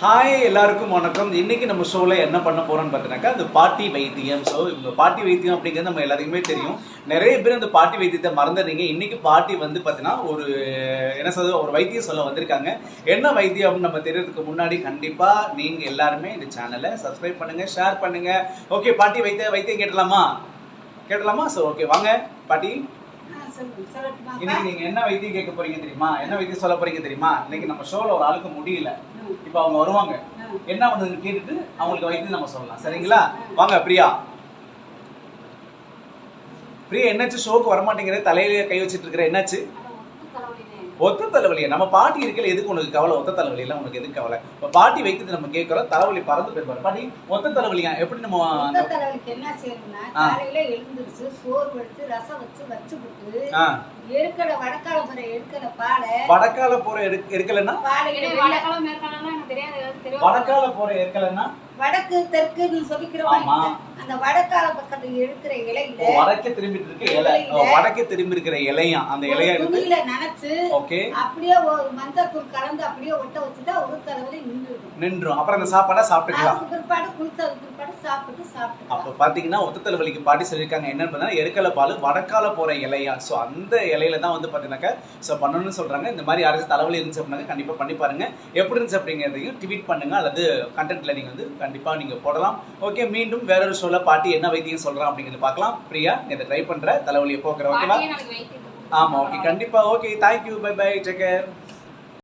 Hi எல்லாருக்கும் வணக்கம். இன்னைக்கு நம்ம ஷோவில் என்ன பண்ண போறோம்னு பார்த்தீங்கன்னாக்கா அந்த பாட்டி வைத்தியம். ஸோ இந்த பாட்டி வைத்தியம் அப்படிங்கிறது நம்ம எல்லாத்துக்குமே தெரியும். நிறைய பேர் அந்த பாட்டி வைத்தியத்தை மறந்துடுறீங்க. இன்னைக்கு பாட்டி வந்து பார்த்தீங்கன்னா ஒரு என்ன சொல்றது, ஒரு வைத்தியம் சொல்ல வந்திருக்காங்க. என்ன வைத்தியம் அப்படின்னு நம்ம தெரியறதுக்கு முன்னாடி கண்டிப்பாக நீங்கள் எல்லாருமே இந்த சேனலை சப்ஸ்கிரைப் பண்ணுங்க, ஷேர் பண்ணுங்க. ஓகே, பாட்டி வைத்தியம் கேட்டலாமா? ஸோ ஓகே, வாங்க பாட்டி. இன்னைக்கு நீங்க என்ன வைத்தியம் கேட்க போறீங்க தெரியுமா? என்ன வைத்தியம் சொல்ல போறீங்க தெரியுமா? இன்னைக்கு நம்ம ஷோல ஒரு ஆளுக்கு முடியல, இப்ப அவங்க வருவாங்க. என்ன பண்ணுதுன்னு கேட்டுட்டு அவங்களுக்கு வைத்தியம் நம்ம சொல்லலாம். சரிங்களா? வாங்க பிரியா. பிரியா, என்னாச்சு? ஷோக்கு வரமாட்டேங்கிற, தலையில கை வச்சிட்டு இருக்கிற, என்னாச்சு? ஒத்த தலைவலியா? நம்ம பாட்டி இருக்கல, எதுக்கு உனக்கு கவலை? ஒத்த தலைவலி எல்லாம் உனக்கு எதுக்கு கவலை? இப்ப பாட்டி வைத்தியத்தை நம்ம கேட்கிறோம், தலைவலி பறந்து போயிருப்பாரு. பாட்டி, ஒத்த தலைவலியா? எப்படி நம்ம ஒத்த தலைவலிக்கு என்ன செய்யணும்னா, காலையில எழுந்திருச்சு சோறு வச்சு ரசம் வச்சு போட்டு எருக்கட வடக்கால போற எருக்கட பாலை, வடக்கால போற எருக்கலன்னா வடக்கால போற எருக்கலன்னா வடக்கு தெற்குன்னு சொல்லிக்கிறோம். அந்த வடக்கால பக்கத்துல இருக்கிற இலையில வடக்கே திரும்பிட்டு இருக்க இலை, வடக்கே திரும்பி இருக்கிற இலையா, அந்த இலைய துணியில நனைச்சு ஓகே அப்படியே ஒரு மஞ்சத்தூள் கலந்து அப்படியே ஒட்ட வச்சுட்டா ஒரு தலைவலி நின்றுடும். அப்புறம் அந்த சாப்பாடை சாப்பிட்டுக்கலாம். பிற்பாடு குளிச்சது பிற்பாடு சாப்பிட்டு அப்ப பாத்தீங்கன்னா ஒத்த தலைவலிக்கு பாட்டி சொல்லியிருக்காங்க என்ன பண்ணா, எருக்கலை பால் வடக்கால போற இலையா. ஸோ அந்த இலையில தான் வந்து பாத்தீங்கன்னாக்கா ஸோ பண்ணணும்னு சொல்றாங்க. இந்த மாதிரி யாராச்சும் தலைவலி இருந்துச்சு அப்படின்னா கண்டிப்பா பண்ணி பாருங்க. எப்படி இருந்துச்சு அப்படிங்கிறதையும் ட்வீட் பண்ணுங்க, அல்லது கண்டென்ட்ல நீங்க வந்து கண்டிப்பா நீங்க போடலாம். ஓகே, மீண்டும் வேறொரு ஷோல பாட்டி என்ன வைத்தியம் சொல்றான் அப்படிங்கிறது பார்க்கலாம். பிரியா, நீ இதை ட்ரை பண்ற தலைவலியை போக்குற, ஓகேவா? ஆமா, ஓகே, கண்டிப்பா. Okay, thank you, bye bye, take care.